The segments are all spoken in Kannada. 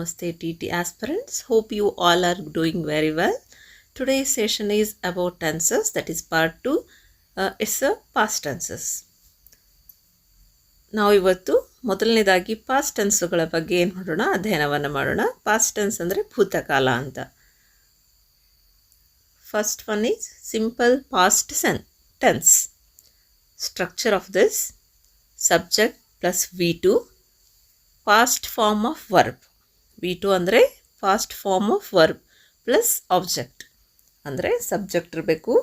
Namaste TT aspirants. Hope you all are doing very well. Today's session is about tenses, that is part 2. It's a past tenses. ನಾವು ಇವತ್ತು ಮೊದಲನೇದಾಗಿ ಪಾಸ್ಟ್ ಟೆನ್ಸ್ಗಳ ಬಗ್ಗೆ ಏನು ಮಾಡೋಣ, ಅಧ್ಯಯನವನ್ನು ಮಾಡೋಣ. ಪಾಸ್ಟ್ ಟೆನ್ಸ್ ಅಂದರೆ ಭೂತಕಾಲ ಅಂತ. First one is simple past tense. Structure of this: subject plus V2, past form of verb. V2 ಅಂದರೆ past form of verb plus object. ಅಂದರೆ ಸಬ್ಜೆಕ್ಟ್ ಇರಬೇಕು,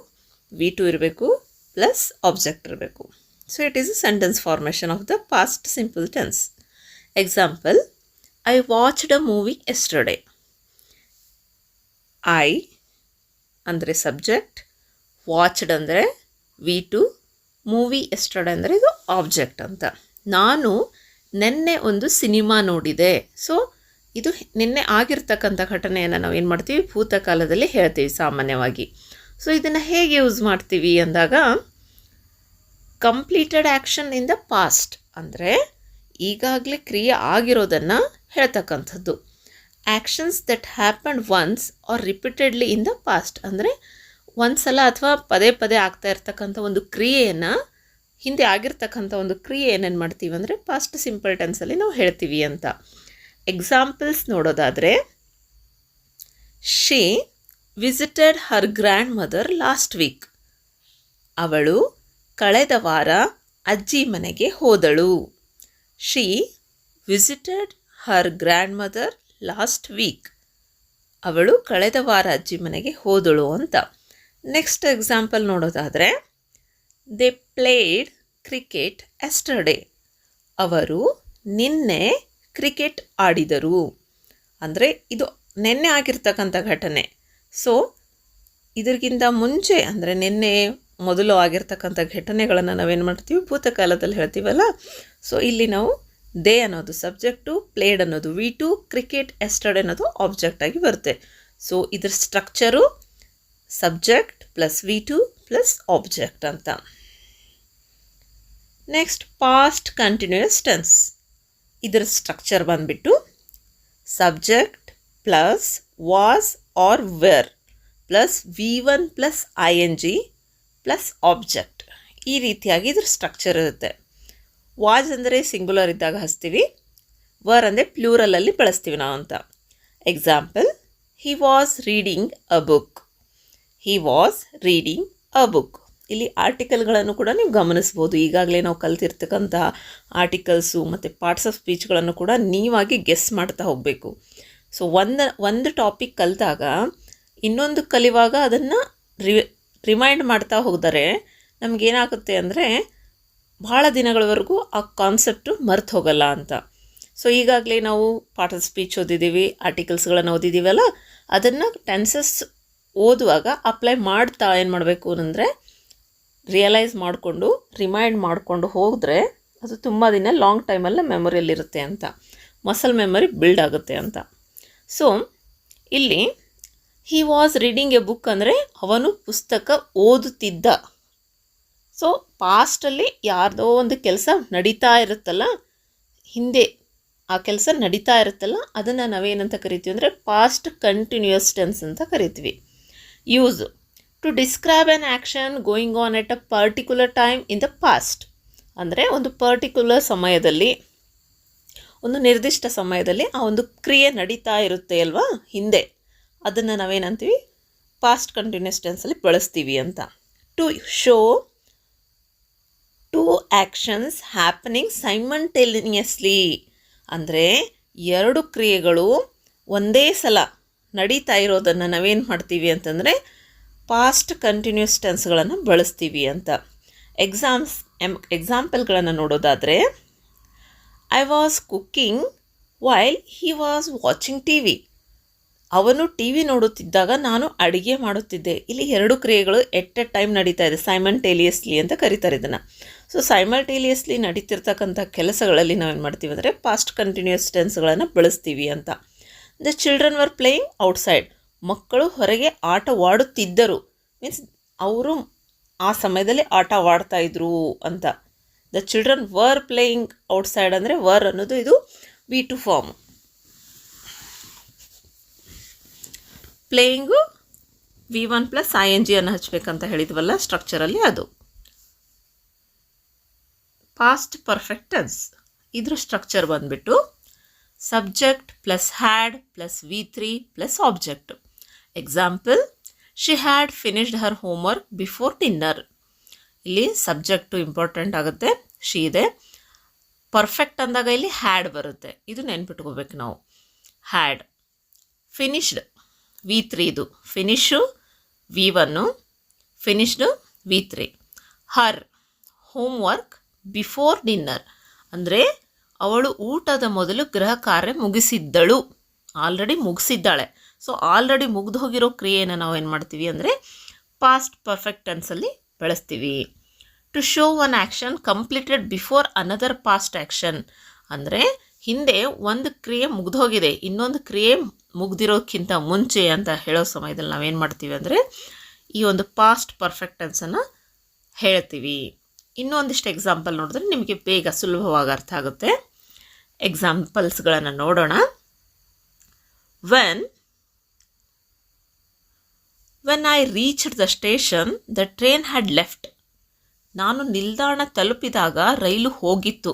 V2 ಇರಬೇಕು, ಪ್ಲಸ್ ಆಬ್ಜೆಕ್ಟ್ ಇರಬೇಕು. So it is a sentence formation of the past simple tense. Example: I watched a movie yesterday. I ಅಂದರೆ ಸಬ್ಜೆಕ್ಟ್, ವಾಚ್ಡ್ ಅಂದರೆ V2, ಮೂವಿ yesterday ಅಂದರೆ ಇದು ಆಬ್ಜೆಕ್ಟ್ ಅಂತ. ನಾನು ನಿನ್ನೆ ಒಂದು ಸಿನಿಮಾ ನೋಡಿದೆ. ಸೊ ಇದು ನಿನ್ನೆ ಆಗಿರ್ತಕ್ಕಂಥ ಘಟನೆಯನ್ನು ನಾವು ಏನು ಮಾಡ್ತೀವಿ, ಭೂತಕಾಲದಲ್ಲಿ ಹೇಳ್ತೀವಿ ಸಾಮಾನ್ಯವಾಗಿ. ಸೊ ಇದನ್ನು ಹೇಗೆ ಯೂಸ್ ಮಾಡ್ತೀವಿ ಅಂದಾಗ, completed action in the past ಅಂದರೆ ಈಗಾಗಲೇ ಕ್ರಿಯೆ ಆಗಿರೋದನ್ನು ಹೇಳ್ತಕ್ಕಂಥದ್ದು. Actions that happened once or repeatedly in the past ಅಂದರೆ ಒಂದು ಸಲ ಅಥವಾ ಪದೇ ಪದೇ ಆಗ್ತಾ ಇರ್ತಕ್ಕಂಥ ಒಂದು ಕ್ರಿಯೆಯನ್ನು, ಹಿಂದೆ ಆಗಿರ್ತಕ್ಕಂಥ ಒಂದು ಕ್ರಿಯೆ ಏನೇನು ಮಾಡ್ತೀವಿ ಅಂದರೆ ಪಾಸ್ಟ್ ಸಿಂಪಲ್ ಟೆನ್ಸಲ್ಲಿ ನಾವು ಹೇಳ್ತೀವಿ ಅಂತ. ಎಕ್ಸಾಂಪಲ್ಸ್ ನೋಡೋದಾದರೆ, she visited Har grand mother last week. ಅವಳು ಕಳೆದ ವಾರ ಅಜ್ಜಿ ಮನೆಗೆ ಹೋದಳು. She visited Har grand mother last week. ಅವಳು ಕಳೆದ ವಾರ ಅಜ್ಜಿ ಮನೆಗೆ ಹೋದಳು ಅಂತ. ನೆಕ್ಸ್ಟ್ ಎಕ್ಸಾಂಪಲ್ ನೋಡೋದಾದರೆ, ದೇ ಪ್ಲೇಡ್ ಕ್ರಿಕೆಟ್ ಎಸ್ಟರ್ಡೇ. ಅವರು ನಿನ್ನೆ ಕ್ರಿಕೆಟ್ ಆಡಿದರು. ಅಂದರೆ ಇದು ನಿನ್ನೆ ಆಗಿರ್ತಕ್ಕಂಥ ಘಟನೆ. ಸೊ ಇದಕ್ಕಿಂತ ಮುಂಚೆ ಅಂದರೆ ನಿನ್ನೆ ಮೊದಲು ಆಗಿರ್ತಕ್ಕಂಥ ಘಟನೆಗಳನ್ನು ನಾವೇನು ಮಾಡ್ತೀವಿ, ಭೂತಕಾಲದಲ್ಲಿ ಹೇಳ್ತೀವಲ್ಲ. ಸೊ ಇಲ್ಲಿ ನಾವು ದೇ ಅನ್ನೋದು ಸಬ್ಜೆಕ್ಟು, ಪ್ಲೇಡ್ ಅನ್ನೋದು V2, ಕ್ರಿಕೆಟ್ ಎಸ್ಟರ್ಡೇ ಅನ್ನೋದು ಆಬ್ಜೆಕ್ಟ್ ಆಗಿ ಬರುತ್ತೆ. ಸೊ ಇದ್ರ structure subject plus V2 plus object ಅಂತ. Next past continuous tense. ಇದರ ಸ್ಟ್ರಕ್ಚರ್ ಬಂದುಬಿಟ್ಟು subject plus was or were plus V1 plus ING plus object. ಈ ರೀತಿಯಾಗಿ ಇದ್ರ ಸ್ಟ್ರಕ್ಚರ್ ಇರುತ್ತೆ. ವಾಸ್ ಅಂದರೆ ಸಿಂಗುಲರ್ ಇದ್ದಾಗ ಹಚ್ತೀವಿ, ವರ್ ಅಂದರೆ ಪ್ಲೂರಲಲ್ಲಿ ಬಳಸ್ತೀವಿ ನಾವು ಅಂತ. Example: he was reading a book. He was reading a book. ಇಲ್ಲಿ ಆರ್ಟಿಕಲ್ಗಳನ್ನು ಕೂಡ ನೀವು ಗಮನಿಸ್ಬೋದು. ಈಗಾಗಲೇ ನಾವು ಕಲ್ತಿರ್ತಕ್ಕಂಥ ಆರ್ಟಿಕಲ್ಸು ಮತ್ತು ಪಾರ್ಟ್ಸ್ ಆಫ್ ಸ್ಪೀಚ್ಗಳನ್ನು ಕೂಡ ನೀವಾಗಿ ಗೆಸ್ ಮಾಡ್ತಾ ಹೋಗಬೇಕು. ಸೊ ಒಂದು ಟಾಪಿಕ್ ಕಲಿತಾಗ ಇನ್ನೊಂದು ಕಲಿಯುವಾಗ ಅದನ್ನು ರಿಮೈಂಡ್ ಮಾಡ್ತಾ ಹೋದರೆ ನಮಗೇನಾಗುತ್ತೆ ಅಂದರೆ ಭಾಳ ದಿನಗಳವರೆಗೂ ಆ ಕಾನ್ಸೆಪ್ಟು ಮರ್ತು ಹೋಗಲ್ಲ ಅಂತ. ಸೊ ಈಗಾಗಲೇ ನಾವು ಪಾರ್ಟ್ ಆಫ್ ಸ್ಪೀಚ್ ಓದಿದ್ದೀವಿ, ಆರ್ಟಿಕಲ್ಸ್ಗಳನ್ನು ಓದಿದ್ದೀವಲ್ಲ, ಅದನ್ನು ಟೆನ್ಸಸ್ ಓದುವಾಗ ಅಪ್ಲೈ ಮಾಡ್ತಾ ಏನು ಮಾಡಬೇಕು ಅಂದರೆ ರಿಯಲೈಸ್ ಮಾಡಿಕೊಂಡು ರಿಮೈಂಡ್ ಮಾಡಿಕೊಂಡು ಹೋದರೆ ಅದು ತುಂಬ ದಿನ ಲಾಂಗ್ ಟೈಮಲ್ಲಿ ಮೆಮೊರಿಯಲ್ಲಿರುತ್ತೆ ಅಂತ, ಮಸಲ್ ಮೆಮೊರಿ ಬಿಲ್ಡ್ ಆಗುತ್ತೆ ಅಂತ. ಸೊ ಇಲ್ಲಿ he was reading A book ಅಂದರೆ ಅವನು ಪುಸ್ತಕ ಓದುತ್ತಿದ್ದ. ಸೊ ಪಾಸ್ಟಲ್ಲಿ ಯಾರ್ದೋ ಒಂದು ಕೆಲಸ ನಡೀತಾ ಇರುತ್ತಲ್ಲ, ಹಿಂದೆ ಆ ಕೆಲಸ ನಡೀತಾ ಇರುತ್ತಲ್ಲ, ಅದನ್ನು ನಾವೇನಂತ ಕರಿತೀವಿ ಅಂದರೆ ಪಾಸ್ಟ್ ಕಂಟಿನ್ಯೂಯಸ್ ಟೆನ್ಸ್ ಅಂತ ಕರಿತೀವಿ. Used to describe an action going on at a particular time in the past. ಅಂದರೆ ಒಂದು ಪರ್ಟಿಕ್ಯುಲರ್ ಸಮಯದಲ್ಲಿ, ಒಂದು ನಿರ್ದಿಷ್ಟ ಸಮಯದಲ್ಲಿ ಆ ಒಂದು ಕ್ರಿಯೆ ನಡೀತಾ ಇರುತ್ತೆ ಅಲ್ವಾ ಹಿಂದೆ, ಅದನ್ನು ನಾವೇನಂತೀವಿ ಪಾಸ್ಟ್ ಕಂಟಿನ್ಯೂಸ್ ಟೆನ್ಸಲ್ಲಿ ಬಳಸ್ತೀವಿ ಅಂತ. To show two actions happening simultaneously ಅಂದರೆ ಎರಡು ಕ್ರಿಯೆಗಳು ಒಂದೇ ಸಲ ನಡೀತಾ ಇರೋದನ್ನು ನಾವೇನು ಮಾಡ್ತೀವಿ ಅಂತಂದರೆ ಪಾಸ್ಟ್ ಕಂಟಿನ್ಯೂಸ್ ಟೆನ್ಸ್ಗಳನ್ನು ಬಳಸ್ತೀವಿ ಅಂತ. ಎಕ್ಸಾಂಪಲ್ಗಳನ್ನು ನೋಡೋದಾದರೆ, I was cooking while he was watching TV. ಅವನು TV ನೋಡುತ್ತಿದ್ದಾಗ ನಾನು ಅಡುಗೆ ಮಾಡುತ್ತಿದ್ದೆ. ಇಲ್ಲಿ ಎರಡು ಕ್ರಿಯೆಗಳು ಎಟ್ ಎ ಟೈಮ್ ನಡೀತಾ ಇದೆ, ಸೈಮಲ್ಟೇನಿಯಸ್ಲಿ ಅಂತ ಕರೀತಾರೆ ಇದನ್ನು. ಸೊ ಸೈಮಲ್ಟೇನಿಯಸ್ಲಿ ನಡೀತಿರ್ತಕ್ಕಂಥ ಕೆಲಸಗಳಲ್ಲಿ ನಾವೇನು ಮಾಡ್ತೀವಿ ಅಂದರೆ ಪಾಸ್ಟ್ ಕಂಟಿನ್ಯೂಯಸ್ ಟೆನ್ಸ್ಗಳನ್ನು ಬಳಸ್ತೀವಿ ಅಂತ. The children were playing outside. ಮಕ್ಕಳು ಹೊರಗೆ ಆಟವಾಡುತ್ತಿದ್ದರು, ಮೀನ್ಸ್ ಅವರು ಆ ಸಮಯದಲ್ಲಿ ಆಟವಾಡ್ತಾಯಿದ್ರು ಅಂತ. The children were playing outside ಅಂದರೆ ವರ್ ಅನ್ನೋದು ಇದು V2 form. Playing V1 plus ING ಅನ್ನು ಹಚ್ಚಬೇಕಂತ ಹೇಳಿದ್ವಲ್ಲ ಸ್ಟ್ರಕ್ಚರಲ್ಲಿ ಅದು. ಪಾಸ್ಟ್ ಪರ್ಫೆಕ್ಟ್ ಟೆನ್ಸ್ ಇದ್ರ ಸ್ಟ್ರಕ್ಚರ್ ಬಂದ್ಬಿಟ್ಟು subject plus had plus V3 plus object. Example, she had finished Har homework before dinner. ಇಲ್ಲಿ ಸಬ್ಜೆಕ್ಟು ಇಂಪಾರ್ಟೆಂಟ್ ಆಗುತ್ತೆ, ಶಿ ಇದೆ. ಪರ್ಫೆಕ್ಟ್ ಅಂದಾಗ ಇಲ್ಲಿ ಹ್ಯಾಡ್ ಬರುತ್ತೆ, ಇದು ನೆನ್ಪಿಟ್ಕೋಬೇಕು ನಾವು. ಹ್ಯಾಡ್ ಫಿನಿಶ್ಡ್ V3 ಇದು ಫಿನಿಶು V1, ಫಿನಿಶ್ಡ್ V3. ಹರ್ ಹೋಮ್ವರ್ಕ್ ಬಿಫೋರ್ ಡಿನ್ನರ್ ಅಂದರೆ ಅವಳು ಊಟದ ಮೊದಲು ಗೃಹ ಕಾರ್ಯ ಮುಗಿಸಿದ್ದಳು, ಆಲ್ರೆಡಿ ಮುಗಿಸಿದ್ದಾಳೆ. ಸೊ ಆಲ್ರೆಡಿ ಮುಗ್ದು ಹೋಗಿರೋ ಕ್ರಿಯೆಯನ್ನು ನಾವು ಏನು ಮಾಡ್ತೀವಿ ಅಂದರೆ ಪಾಸ್ಟ್ ಪರ್ಫೆಕ್ಟ್ ಟೆನ್ಸಲ್ಲಿ ಬಳಸ್ತೀವಿ. To show one action completed before another past action ಅಂದರೆ ಹಿಂದೆ ಒಂದು ಕ್ರಿಯೆ ಮುಗ್ದು ಹೋಗಿದೆ, ಇನ್ನೊಂದು ಕ್ರಿಯೆ ಮುಗ್ದಿರೋಕ್ಕಿಂತ ಮುಂಚೆ ಅಂತ ಹೇಳೋ ಸಮಯದಲ್ಲಿ ನಾವೇನು ಮಾಡ್ತೀವಿ ಅಂದರೆ ಈ ಒಂದು ಪಾಸ್ಟ್ ಪರ್ಫೆಕ್ಟ್ ಟೆನ್ಸನ್ನು ಹೇಳ್ತೀವಿ. ಇನ್ನೂ ಒಂದಿಷ್ಟು ಎಕ್ಸಾಂಪಲ್ ನೋಡಿದ್ರೆ ನಿಮಗೆ ಬೇಗ ಸುಲಭವಾಗಿ ಅರ್ಥ ಆಗುತ್ತೆ. ಎಕ್ಸಾಂಪಲ್ಸ್ಗಳನ್ನು ನೋಡೋಣ. When I reached the station the train had left. ನಾನು ನಿಲ್ದಾಣ ತಲುಪಿದಾಗ ರೈಲು ಹೋಗಿತ್ತು.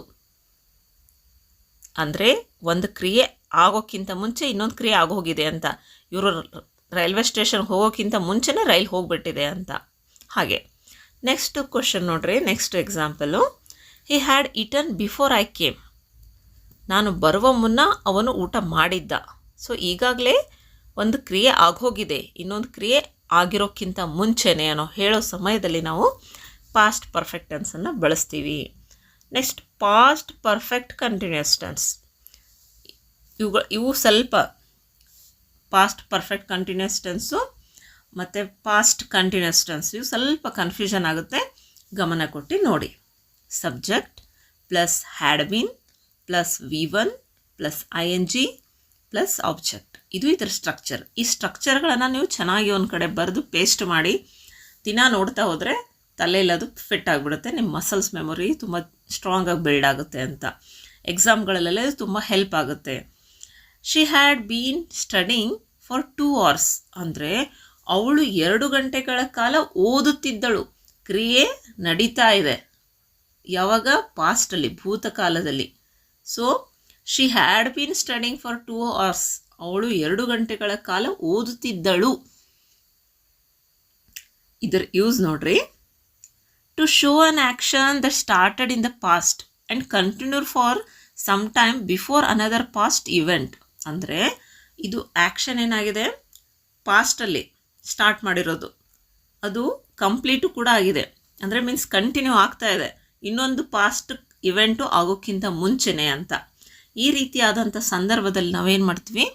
ಅಂದರೆ ಒಂದು ಕ್ರಿಯೆ ಆಗೋಕ್ಕಿಂತ ಮುಂಚೆ ಇನ್ನೊಂದು ಕ್ರಿಯೆ ಆಗೋಗಿದೆ ಅಂತ. ಇವರು ರೈಲ್ವೆ ಸ್ಟೇಷನ್ಗೆ ಹೋಗೋಕ್ಕಿಂತ ಮುಂಚೆನೇ ರೈಲು ಹೋಗಿಬಿಟ್ಟಿದೆ ಅಂತ. ಹಾಗೆ ನೆಕ್ಸ್ಟ್ ಕ್ವಶನ್ ನೋಡ್ರಿ, next example. He had eaten before I came. ನಾನು ಬರುವ ಮುನ್ನ ಅವನು ಊಟ ಮಾಡಿದ್ದ. ಸೊ ಈಗಾಗಲೇ ಒಂದು ಕ್ರಿಯೆ ಆಗೋಗಿದೆ, ಇನ್ನೊಂದು ಕ್ರಿಯೆ ಆಗಿರೋಕ್ಕಿಂತ ಮುಂಚೆನೇ ಅನ್ನೋ ಹೇಳೋ ಸಮಯದಲ್ಲಿ ನಾವು ಪಾಸ್ಟ್ ಪರ್ಫೆಕ್ಟ್ ಟೆನ್ಸನ್ನು ಬಳಸ್ತೀವಿ. Next past perfect continuous tense. ಇವು ಸ್ವಲ್ಪ ಪಾಸ್ಟ್ ಪರ್ಫೆಕ್ಟ್ ಕಂಟಿನ್ಯೂಸ್ ಟೆನ್ಸು ಮತ್ತು ಪಾಸ್ಟ್ ಕಂಟಿನ್ಯೂಸ್ ಟೆನ್ಸ್ ಇವು ಸ್ವಲ್ಪ ಕನ್ಫ್ಯೂಷನ್ ಆಗುತ್ತೆ, ಗಮನ ಕೊಟ್ಟು ನೋಡಿ. Subject plus had been plus V1 plus ING plus object, ಇದು ಇದರ ಸ್ಟ್ರಕ್ಚರ್. ಈ ಸ್ಟ್ರಕ್ಚರ್ಗಳನ್ನು ನೀವು ಚೆನ್ನಾಗಿ ಒಂದು ಕಡೆ ಬರೆದು ಪೇಸ್ಟ್ ಮಾಡಿ ದಿನ ನೋಡ್ತಾ ಹೋದರೆ ತಲೆಯಲ್ಲಿ ಅದು ಫಿಟ್ ಆಗಿಬಿಡುತ್ತೆ. ನಿಮ್ಮ ಮಸಲ್ಸ್ ಮೆಮೊರಿ ತುಂಬ ಸ್ಟ್ರಾಂಗಾಗಿ ಬಿಲ್ಡ್ ಆಗುತ್ತೆ ಅಂತ. ಎಕ್ಸಾಮ್ಗಳಲ್ಲೆಲ್ಲ ಇದು ತುಂಬ ಹೆಲ್ಪ್ ಆಗುತ್ತೆ. She had been studying for 2 hours ಅಂದರೆ ಅವಳು 2 ಗಂಟೆಗಳ ಕಾಲ ಓದುತ್ತಿದ್ದಳು. ಕ್ರಿಯೆ ನಡೀತಾ ಇದೆ, ಯಾವಾಗ? ಪಾಸ್ಟಲ್ಲಿ, ಭೂತಕಾಲದಲ್ಲಿ. So she had been studying for 2 hours, ಅವಳು 2 ಗಂಟೆಗಳ ಕಾಲ ಓದುತ್ತಿದ್ದಳು. ಇದರ ಯೂಸ್ ನೋಡ್ರಿ. To show an action that started in the past and continued for some time before another past event. ಅಂದರೆ ಇದು ಆ್ಯಕ್ಷನ್ ಏನಾಗಿದೆ, ಪಾಸ್ಟಲ್ಲಿ ಸ್ಟಾರ್ಟ್ ಮಾಡಿರೋದು, ಅದು ಕಂಪ್ಲೀಟು ಕೂಡ ಆಗಿದೆ. ಅಂದರೆ ಮೀನ್ಸ್ ಕಂಟಿನ್ಯೂ ಆಗ್ತಾ ಇದೆ, ಇನ್ನೊಂದು ಪಾಸ್ಟ್ ಇವೆಂಟು ಆಗೋಕ್ಕಿಂತ ಮುಂಚೆನೇ ಅಂತ. ಈ ರೀತಿಯಾದಂಥ ಸಂದರ್ಭದಲ್ಲಿ ನಾವೇನು ಮಾಡ್ತೀವಿ,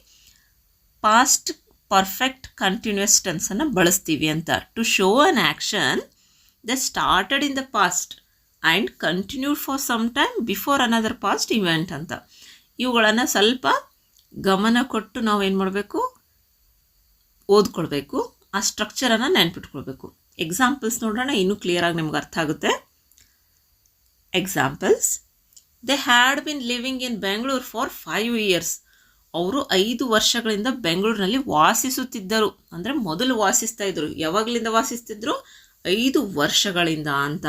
ಪಾಸ್ಟ್ ಪರ್ಫೆಕ್ಟ್ ಕಂಟಿನ್ಯೂಸ್ ಟೆನ್ಸನ್ನು ಬಳಸ್ತೀವಿ ಅಂತ. To show an action the started in the past and continued for some time before another past event ಅಂತ. ಇವುಗಳನ್ನು ಸ್ವಲ್ಪ ಗಮನ ಕೊಟ್ಟು ನಾವೇನು ಮಾಡಬೇಕು, ಓದ್ಕೊಳ್ಬೇಕು, ಆ ಸ್ಟ್ರಕ್ಚರನ್ನು ನೆನ್ಪಿಟ್ಕೊಳ್ಬೇಕು. ಎಕ್ಸಾಂಪಲ್ಸ್ ನೋಡೋಣ, ಇನ್ನೂ ಕ್ಲಿಯರಾಗಿ ನಿಮ್ಗೆ ಅರ್ಥ ಆಗುತ್ತೆ. Examples: they had been living in Bengaluru for 5 years. ಅವರು 5 ವರ್ಷಗಳಿಂದ ಬೆಂಗಳೂರಿನಲ್ಲಿ ವಾಸಿಸುತ್ತಿದ್ದರು. ಅಂದರೆ ಮೊದಲು ವಾಸಿಸ್ತಾ ಇದ್ರು, ಯಾವಾಗಲಿಂದ ವಾಸಿಸ್ತಿದ್ರು? 5 ವರ್ಷಗಳಿಂದ ಅಂತ.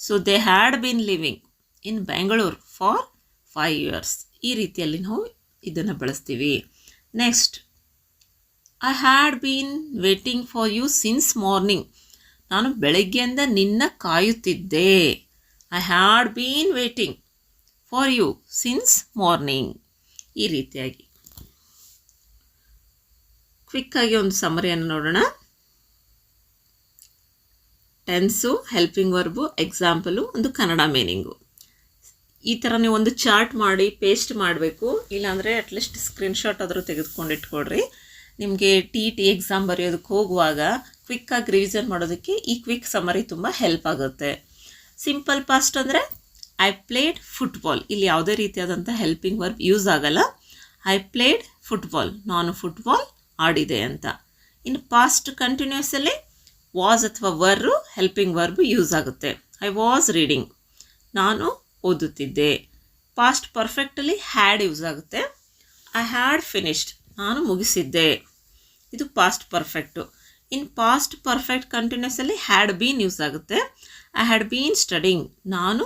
So they had been living in Bengaluru for 5 years. ಈ ರೀತಿಯಲ್ಲಿ ನಾವು ಇದನ್ನು ಬಳಸ್ತೀವಿ. Next, I had been waiting for you since morning. ನಾನು ಬೆಳಗ್ಗೆಯಿಂದ ನಿನ್ನ ಕಾಯುತ್ತಿದ್ದೆ. I had been waiting for you since morning. ಈ ರೀತಿಯಾಗಿ ಕ್ವಿಕ್ಕಾಗಿ ಒಂದು ಸಮರಿಯನ್ನು ನೋಡೋಣ. ಟೆನ್ಸು, ಹೆಲ್ಪಿಂಗ್ ವರ್ಬು, ಎಕ್ಸಾಂಪಲು, ಒಂದು ಕನ್ನಡ ಮೀನಿಂಗು. ಈ ಥರ ನೀವು ಒಂದು ಚಾರ್ಟ್ ಮಾಡಿ ಪೇಸ್ಟ್ ಮಾಡಬೇಕು, ಇಲ್ಲಾಂದರೆ ಅಟ್ಲೀಸ್ಟ್ ಸ್ಕ್ರೀನ್ಶಾಟ್ ಆದರೂ ತೆಗೆದುಕೊಂಡು ಇಟ್ಕೊಳ್ರಿ. ನಿಮಗೆ TT ಎಕ್ಸಾಮ್ ಬರೆಯೋದಕ್ಕೆ ಹೋಗುವಾಗ ಕ್ವಿಕ್ಕಾಗಿ ರಿವಿಷನ್ ಮಾಡೋದಕ್ಕೆ ಈ ಕ್ವಿಕ್ ಸಮರಿ ತುಂಬ ಹೆಲ್ಪ್ ಆಗುತ್ತೆ. ಸಿಂಪಲ್ ಪಾಸ್ಟ್ ಅಂದರೆ ಐ ಪ್ಲೇಡ್ ಫುಟ್ಬಾಲ್. ಇಲ್ಲಿ ಯಾವುದೇ ರೀತಿಯಾದಂಥ ಹೆಲ್ಪಿಂಗ್ ವರ್ಬ್ ಯೂಸ್ ಆಗಲ್ಲ. ಐ ಪ್ಲೇಡ್ ಫುಟ್ಬಾಲ್, ನಾನು ಫುಟ್ಬಾಲ್ ಆಡಿದೆ ಅಂತ. ಇನ್ನು ಪಾಸ್ಟ್ ಕಂಟಿನ್ಯೂಸಲ್ಲಿ ವಾಸ್ ಅಥವಾ ವರ್ ಹೆಲ್ಪಿಂಗ್ ವರ್ಬ್ ಯೂಸ್ ಆಗುತ್ತೆ. ಐ ವಾಸ್ ರೀಡಿಂಗ್, ನಾನು ಓದುತ್ತಿದ್ದೆ. ಪಾಸ್ಟ್ ಪರ್ಫೆಕ್ಟಲ್ಲಿ ಹ್ಯಾಡ್ ಯೂಸ್ ಆಗುತ್ತೆ. ಐ ಹ್ಯಾಡ್ ಫಿನಿಶ್ಡ್, ನಾನು ಮುಗಿಸಿದ್ದೆ. ಇದು ಪಾಸ್ಟ್ ಪರ್ಫೆಕ್ಟು. ಇನ್ ಪಾಸ್ಟ್ ಪರ್ಫೆಕ್ಟ್ ಕಂಟಿನ್ಯೂಸಲ್ಲಿ ಹ್ಯಾಡ್ ಬೀನ್ ಯೂಸ್ ಆಗುತ್ತೆ. ಐ ಹ್ಯಾಡ್ ಬೀನ್ ಸ್ಟಡಿಂಗ್, ನಾನು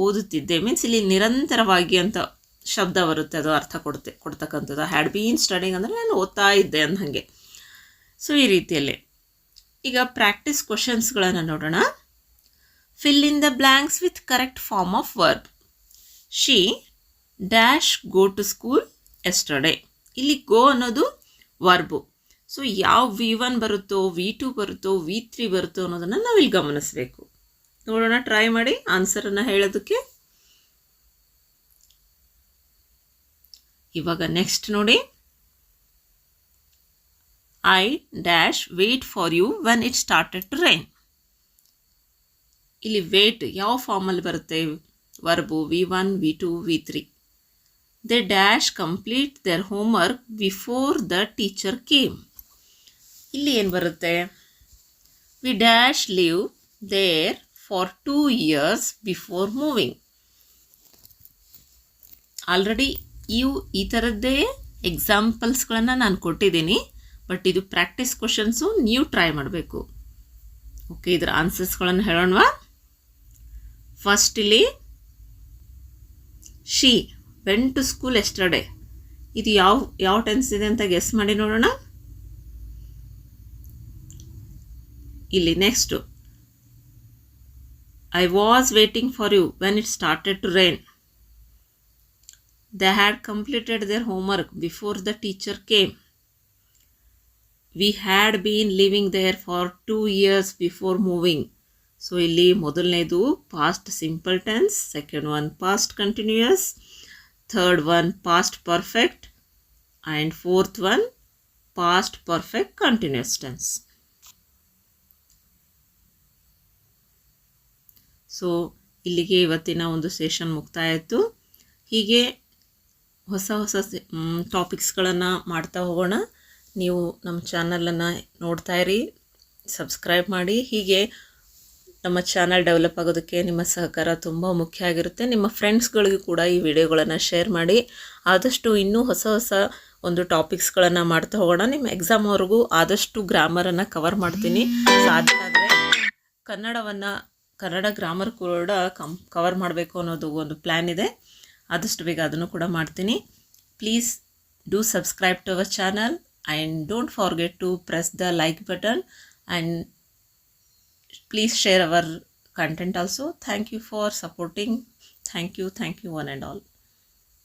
ಓದುತ್ತಿದ್ದೆ. ಮೀನ್ಸ್ ಇಲ್ಲಿ ನಿರಂತರವಾಗಿ ಅಂತ ಶಬ್ದ ಬರುತ್ತೆ, ಅದು ಅರ್ಥ ಕೊಡ್ತಕ್ಕಂಥದ್ದು. ಹ್ಯಾಡ್ ಬೀನ್ ಸ್ಟಡಿಂಗ್ ಅಂದರೆ ನಾನು ಓದ್ತಾ ಇದ್ದೆ ಅಂದ ಹಾಗೆ. ಸೊ ಈ ರೀತಿಯಲ್ಲಿ ಈಗ ಪ್ರಾಕ್ಟೀಸ್ ಕ್ವಶನ್ಸ್ಗಳನ್ನು ನೋಡೋಣ. Fill in the blanks with correct form of verb. She dash go to school yesterday. ಇಲ್ಲಿ ಗೋ ಅನ್ನೋದು ವರ್ಬು. ಸೊ ಯಾವ V1 ಬರುತ್ತೋ, V2 ಬರುತ್ತೋ, V3 ಬರುತ್ತೋ ಅನ್ನೋದನ್ನು ನಾವಿಲ್ಲಿ ಗಮನಿಸಬೇಕು. ನೋಡೋಣ, ಟ್ರೈ ಮಾಡಿ ಆನ್ಸರನ್ನು ಹೇಳೋದಕ್ಕೆ. ಇವಾಗ ನೆಕ್ಸ್ಟ್ ನೋಡಿ, I dash wait for you when it started to rain. ಇಲ್ಲಿ ವೇಟ್ ಯಾವ ಫಾರ್ಮಲ್ಲಿ ಬರುತ್ತೆ? Verb V1, V2, V3. They dash complete their homework before the teacher came. ಇಲ್ಲಿ ಏನು ಬರುತ್ತೆ? We dash live there for 2 years before moving. Already ಈ ಥರದ್ದೇ ಎಕ್ಸಾಂಪಲ್ಸ್ಗಳನ್ನು ನಾನು ಕೊಟ್ಟಿದ್ದೀನಿ, ಬಟ್ ಇದು ಪ್ರಾಕ್ಟೀಸ್ ಕ್ವಶನ್ಸು, ನೀವು ಟ್ರೈ ಮಾಡಬೇಕು. ಓಕೆ, ಇದರ ಆನ್ಸರ್ಸ್ಗಳನ್ನು ಹೇಳೋಣವಾ? ಫಸ್ಟ್ ಇಲ್ಲಿ she went to school yesterday, ಇದು ಯಾವ ಟೆನ್ಸ್ ಇದೆ ಅಂತ ಗೆಸ್ ಮಾಡಿ ನೋಡೋಣ. ಇಲ್ಲಿ next I was waiting for you when it started to rain. They had completed their homework before the teacher came. We had been living there for 2 years before moving. So ಇಲ್ಲಿ ಮೊದಲನೇದು past simple tense, second one past continuous, third one past perfect, and fourth one past perfect continuous tense. So ಇಲ್ಲಿಗೆ ಇವತ್ತಿನ ಒಂದು ಸೆಷನ್ ಮುಕ್ತಾಯ ಆಯಿತು. ಹೀಗೆ ಹೊಸ ಹೊಸ ಟಾಪಿಕ್ಸ್ಗಳನ್ನು ಮಾಡ್ತಾ ಹೋಗೋಣ. ನೀವು ನಮ್ಮ ಚಾನಲನ್ನು ನೋಡ್ತಾ ಇರಿ, ಸಬ್ಸ್ಕ್ರೈಬ್ ಮಾಡಿ. ಹೀಗೆ ನಮ್ಮ ಚಾನಲ್ ಡೆವಲಪ್ ಆಗೋದಕ್ಕೆ ನಿಮ್ಮ ಸಹಕಾರ ತುಂಬ ಮುಖ್ಯ ಆಗಿರುತ್ತೆ. ನಿಮ್ಮ ಫ್ರೆಂಡ್ಸ್ಗಳಿಗೂ ಕೂಡ ಈ ವಿಡಿಯೋಗಳನ್ನು ಶೇರ್ ಮಾಡಿ. ಆದಷ್ಟು ಇನ್ನೂ ಹೊಸ ಹೊಸ ಒಂದು ಟಾಪಿಕ್ಸ್ಗಳನ್ನು ಮಾಡ್ತಾ ಹೋಗೋಣ. ನಿಮ್ಮ ಎಕ್ಸಾಮ್ವರೆಗೂ ಆದಷ್ಟು ಗ್ರಾಮರನ್ನು ಕವರ್ ಮಾಡ್ತೀನಿ. ಸಾಧ್ಯ ಆದರೆ ಕನ್ನಡ ಗ್ರಾಮರ್ ಕೂಡ ಕವರ್ ಮಾಡಬೇಕು ಅನ್ನೋದು ಒಂದು ಪ್ಲ್ಯಾನ್ ಇದೆ. ಆದಷ್ಟು ಬೇಗ ಅದನ್ನು ಕೂಡ ಮಾಡ್ತೀನಿ. Please do subscribe to our channel and don't forget to press the like button and please share our content also. Thank you for supporting. Thank you one and all.